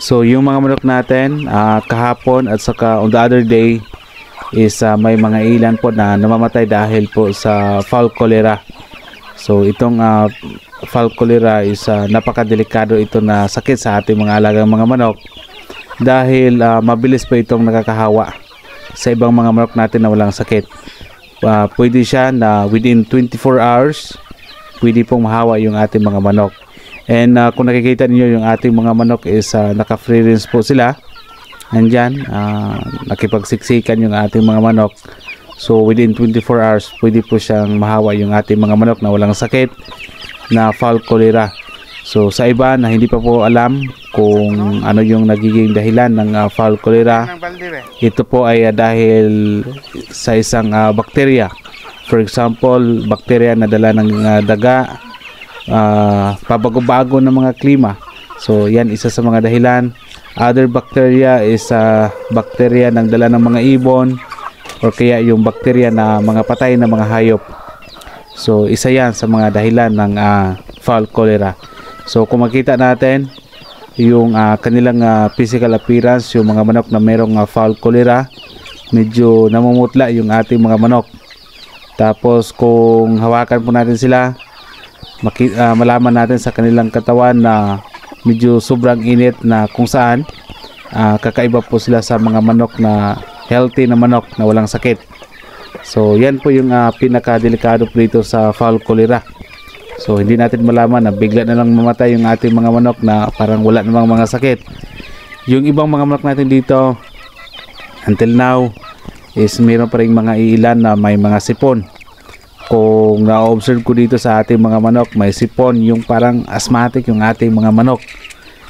So yung mga manok natin kahapon at saka on the other day is may mga ilan po na namamatay dahil po sa fowl cholera. So itong fowl cholera is napakadelikado ito na sakit sa ating mga alagang mga manok dahil mabilis po itong nakakahawa sa ibang mga manok natin na walang sakit. Pwede siya na within 24 hours pwede pong mahawa yung ating mga manok. And kung nakikita niyo yung ating mga manok is naka-free range po sila. Nandyan, nakipagsiksikan yung ating mga manok. So within 24 hours pwede po siyang mahawa yung ating mga manok na walang sakit na fowl cholera. So sa iba na hindi pa po alam kung ano yung nagiging dahilan ng fowl cholera, ito po ay dahil sa isang bakterya. For example, bakterya na dala ng daga, pabago-bago ng mga klima. So yan isa sa mga dahilan. Other bacteria is bakterya ng dala ng mga ibon or kaya yung bakterya na mga patay na mga hayop. So isa yan sa mga dahilan ng fowl cholera. So kung makita natin yung kanilang physical appearance, yung mga manok na merong fowl cholera, medyo namumutla yung ating mga manok. Tapos kung hawakan po natin sila, malaman natin sa kanilang katawan na medyo sobrang init na kung saan kakaiba po sila sa mga manok na healthy na manok na walang sakit. So yan po yung pinakadelikado po dito sa fowl cholera. So hindi natin malaman na bigla na lang mamatay yung ating mga manok na parang wala namang mga sakit. Yung ibang mga manok natin dito until now is meron pa rin mga ilan na may mga sipon. Kung na-observe ko dito sa ating mga manok, may sipon, yung parang asthmatic yung ating mga manok.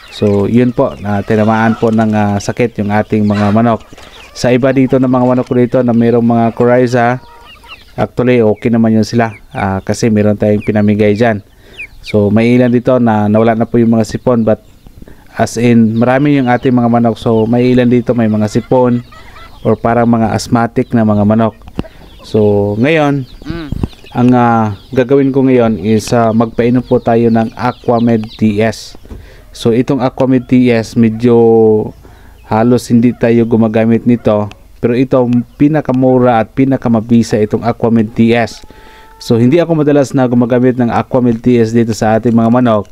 So yun po, na tinamaan po ng sakit yung ating mga manok. Sa iba dito na mga manok ko dito na mayroong mga coryza, actually okay naman yun sila kasi meron tayong pinamigay dyan. So may ilan dito na nawala na po yung mga sipon, but as in marami yung ating mga manok. So may ilan dito may mga sipon or parang mga asthmatic na mga manok. So ngayon ang gagawin ko ngayon is magpainom po tayo ng Aquamed TS. So itong Aquamed TS medyo halos hindi tayo gumagamit nito, pero ito pinakamura at pinakamabisa itong Aquamed TS. So hindi ako madalas na gumagamit ng Aquamed TS dito sa ating mga manok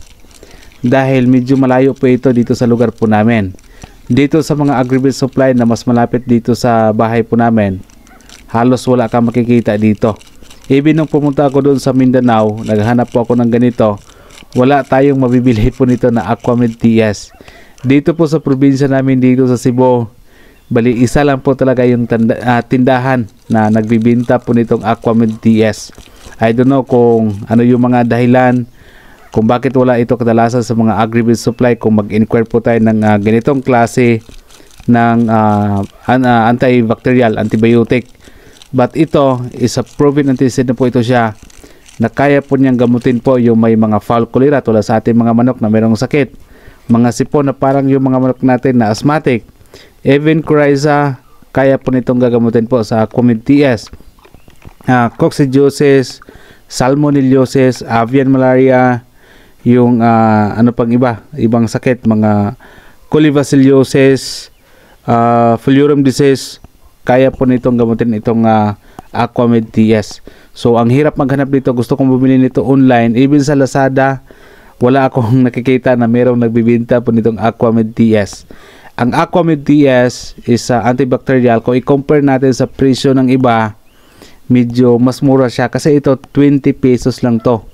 dahil medyo malayo po ito dito sa lugar po namin. Dito sa mga agri-based supply na mas malapit dito sa bahay po namin, halos wala kang makikita dito. Even nung pumunta ako doon sa Mindanao, naghahanap po ako ng ganito, wala tayong mabibili po nito na Aquamed TS. Dito po sa probinsya namin dito sa Cebu, bali isa lang po talaga yung tindahan na nagbibinta po nitong Aquamed TS. I don't know kung ano yung mga dahilan kung bakit wala ito kadalasan sa mga agri-based supply. Kung mag-inquire po tayo ng ganitong klase ng antibacterial, antibiotic. But ito is a proven anticid na po ito siya na kaya po niyang gamutin po yung may mga fowl cholera tulad sa ating mga manok na mayroong sakit, mga sipon na parang yung mga manok natin na asthmatic, even coryza, kaya po nitong gagamutin po sa Aquamed TS. Coccidiosis, salmonellosis, avian malaria, yung ano pang ibang sakit, mga colibacillosis, fluorum disease, kaya po nitong gamutin itong Aquamed TS. So ang hirap maghanap dito, gusto kong bumili nito online, even sa Lazada wala akong nakikita na mayroong nagbibinta po nitong Aquamed TS. Ang Aquamed TS is antibacterial. Kung i-compare natin sa presyo ng iba, medyo mas mura siya kasi ito 20 pesos lang to.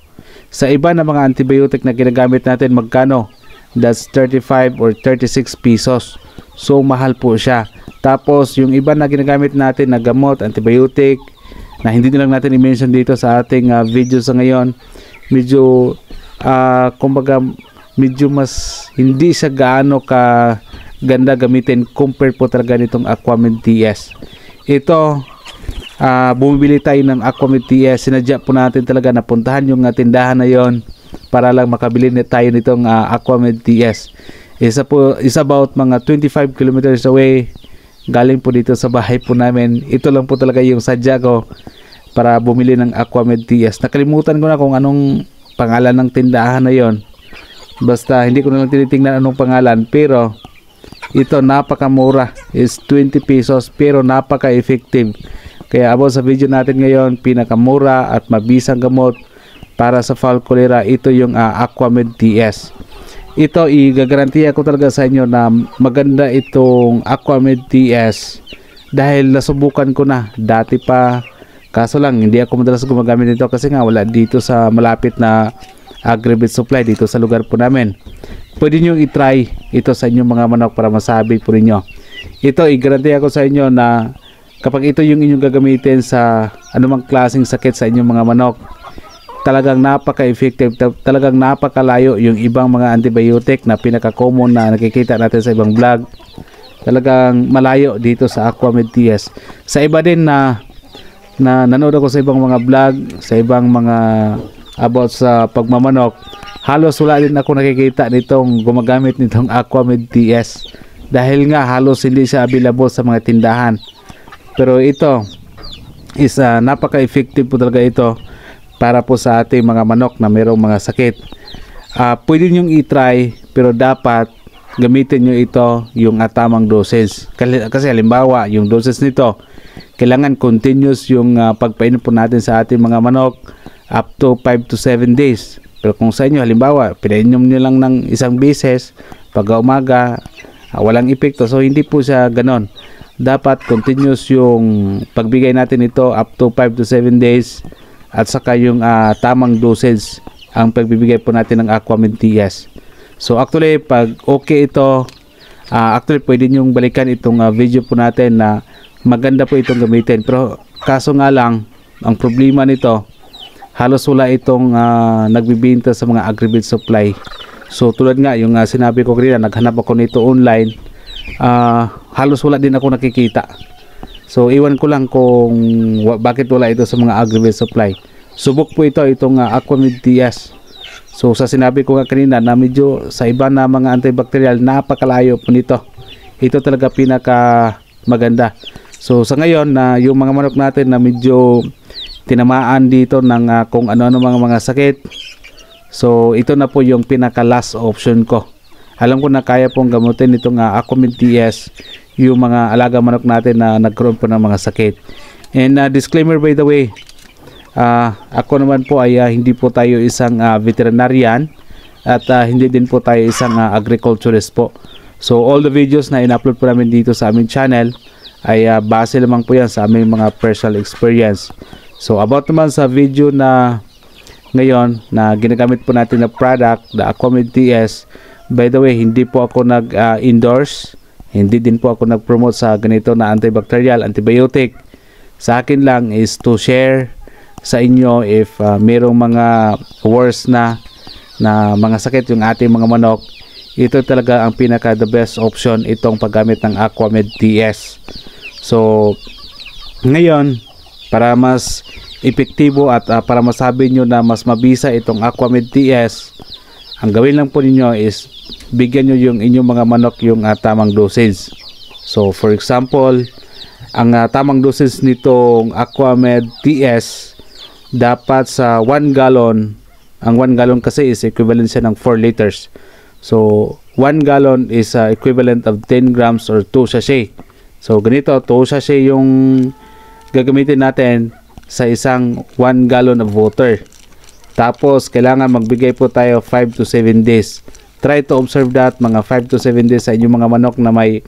Sa iba na mga antibiotic na ginagamit natin, magkano? That's 35 or 36 pesos. So mahal po siya. Tapos yung iba na ginagamit natin na gamot, antibiotic, na hindi na lang natin i-mention dito sa ating video sa ngayon, medyo kumbaga medyo mas hindi siya gaano ka ganda gamitin compared po talaga nitong Aquamed TS. Ito bumibili tayo ng Aquamed TS, sinadya po natin talaga na puntahan yung tindahan na yon para lang makabili tayo nitong Aquamed TS. Is about mga 25 kilometers away galing po dito sa bahay po namin. Ito lang po talaga yung sadya ko para bumili ng Aquamed TS. Nakalimutan ko na kung anong pangalan ng tindahan na yon. Basta hindi ko na lang tinitingnan anong pangalan, pero ito napakamura, is 20 pesos pero napaka-effective. Kaya about sa video natin ngayon, pinakamura at mabisang gamot para sa foul cholera, ito yung Aquamed TS. Ito igagarantiya ko talaga sa inyo na maganda itong Aquamed TS dahil nasubukan ko na dati pa, kaso lang hindi ako madalas gumagamit nito kasi nga wala dito sa malapit na Agri-Vet supply dito sa lugar po namin. Pwede nyo i-try ito sa inyong mga manok para masabi po ninyo. Ito igarantiya ko sa inyo na kapag ito yung inyong gagamitin sa anumang klaseng sakit sa inyong mga manok, talagang napaka-effective, talagang napakalayo yung ibang mga antibiotic na pinaka-common na nakikita natin sa ibang vlog. Talagang malayo dito sa Aquamed TS. Sa iba din na nanood ako sa ibang mga vlog, sa ibang mga about sa pagmamanok, halos wala din ako nakikita nitong gumagamit nitong Aquamed TS dahil nga halos hindi siya available sa mga tindahan. Pero ito is napaka-effective po talaga ito para po sa ating mga manok na mayroong mga sakit. Pwede nyo i-try pero dapat gamitin nyo ito yung tamang doses. Kasi halimbawa yung doses nito kailangan continuous yung pagpainom po natin sa ating mga manok up to 5 to 7 days. Pero kung sa inyo halimbawa pinainom nyo lang ng isang beses pag umaga, walang epekto, so hindi po siya ganon. Dapat continuous yung pagbigay natin ito up to 5 to 7 days at saka yung tamang dosage ang pagbibigay po natin ng Aquamed TS. So actually pag okay ito, actually pwede nyong balikan itong video po natin na maganda po itong gamitin. Pero kaso nga lang, ang problema nito, halos wala itong nagbibenta sa mga Agri-Vet supply. So tulad nga yung sinabi ko kanina, naghanap ako nito online, halos wala din ako nakikita. So iwan ko lang kung bakit wala ito sa mga Agri-Vet supply. Subok po itong Aquamed TS. So sa sinabi ko nga kanina na medyo sa iba na mga antibacterial, napakalayo po nito. Ito talaga pinaka maganda. So sa ngayon na yung mga manok natin na medyo tinamaan dito ng kung ano-ano mga sakit, so ito na po yung pinaka last option ko. Alam ko na kaya pong gamutin itong Aquamed TS yung mga alaga manok natin na nagkaroon po ng mga sakit. And disclaimer by the way, ako naman po ay hindi po tayo isang veterinarian at hindi din po tayo isang agriculturist po. So all the videos na in-upload po namin dito sa aming channel ay base lamang po yan sa aming mga personal experience. So about naman sa video na ngayon na ginagamit po natin na product, the Aquamed TS, by the way, hindi po ako nag-endorse, hindi din po ako nag-promote sa ganito na antibacterial, antibiotic. Sa akin lang is to share sa inyo if mayroong mga worse na mga sakit yung ating mga manok. Ito talaga ang pinaka the best option, itong paggamit ng Aquamed TS. So ngayon, para mas epektibo at para masabi nyo na mas mabisa itong Aquamed TS, ang gawin lang po ninyo is bigyan nyo yung inyong mga manok yung tamang dosage. So for example, ang tamang dosage nitong Aquamed TS dapat sa 1 gallon, ang 1 gallon kasi is equivalent siya ng 4 liters. So 1 gallon is equivalent of 10 grams or 2 sachet. So ganito, 2 sachet yung gagamitin natin sa isang 1 gallon of water. Tapos kailangan magbigay po tayo 5 to 7 days. Try to observe that mga 5 to 7 days sa inyong mga manok na may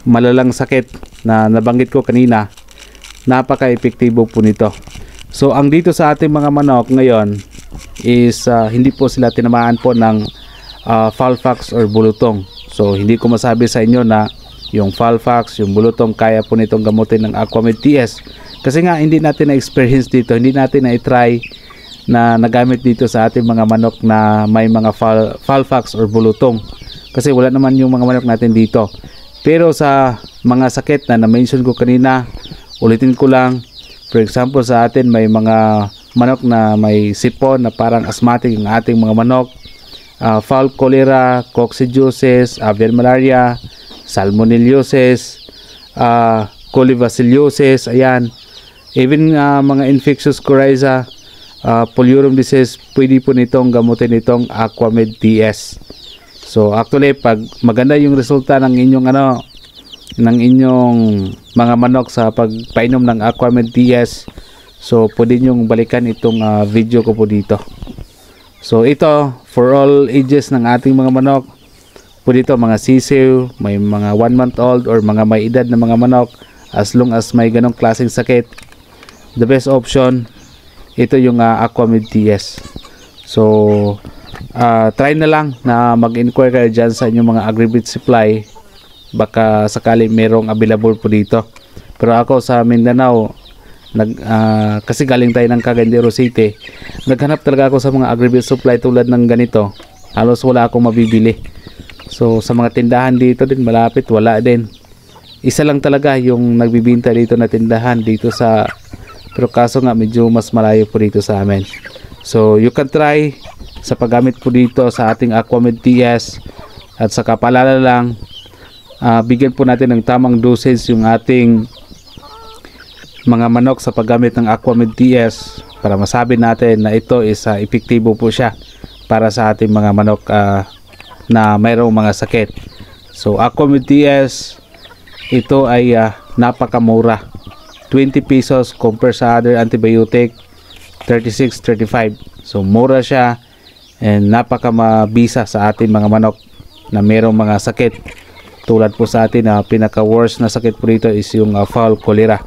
malalang sakit na nabanggit ko kanina. Napaka-epektibo po nito. So ang dito sa ating mga manok ngayon is hindi po sila tinamaan po ng foul pox or bulutong. So hindi ko masabi sa inyo na yung foul pox, yung bulutong kaya po nitong gamutin ng Aquamed TS. Kasi nga hindi natin na-experience dito, hindi natin na-try na nagamit dito sa ating mga manok na may mga foul pox or bulutong. Kasi wala naman yung mga manok natin dito. Pero sa mga sakit na na-mention ko kanina, ulitin ko lang. For example, sa atin may mga manok na may sipon na parang asthmatic yung ating mga manok. Foul cholera, coccidiosis, avian malaria, salmonellosis, colibacillosis, ayan. Even mga infectious coryza, poliorum disease, pwede po nitong gamutin itong Aquamed TS. So actually pag maganda yung resulta ng inyong ng inyong mga manok sa pagpainom ng Aquamed DS, so pwede nyong balikan itong video ko po dito. So ito for all ages ng ating mga manok. Pwede ito mga sisiw, may mga 1 month old or mga may edad na mga manok, as long as may ganong klaseng sakit. The best option ito yung Aquamed DS. So try na lang na mag-inquire kayo dyan sa inyong mga agri-feed supply, baka sakali merong available po dito. Pero ako sa Mindanao, kasi galing tayo ng Cagandero City, naghanap talaga ako sa mga agri-feed supply tulad ng ganito. Halos wala akong mabibili. So sa mga tindahan dito din malapit, wala din. Isa lang talaga yung nagbibinta dito na tindahan dito sa, pero kaso nga medyo mas malayo po dito sa amin. So you can try sa paggamit po dito sa ating Aquamed DS, at sa kapalala lang, bigyan po natin ng tamang dosage yung ating mga manok sa paggamit ng Aquamed DS para masabi natin na ito is epektibo po siya para sa ating mga manok na mayroong mga sakit. So Aquamed DS, ito ay napakamura, 20 pesos compare sa other antibiotic 36, 35. So mura siya and napakamabisa sa ating mga manok na mayroong mga sakit. Tulad po sa atin, pinaka worst na sakit po dito is yung fowl cholera.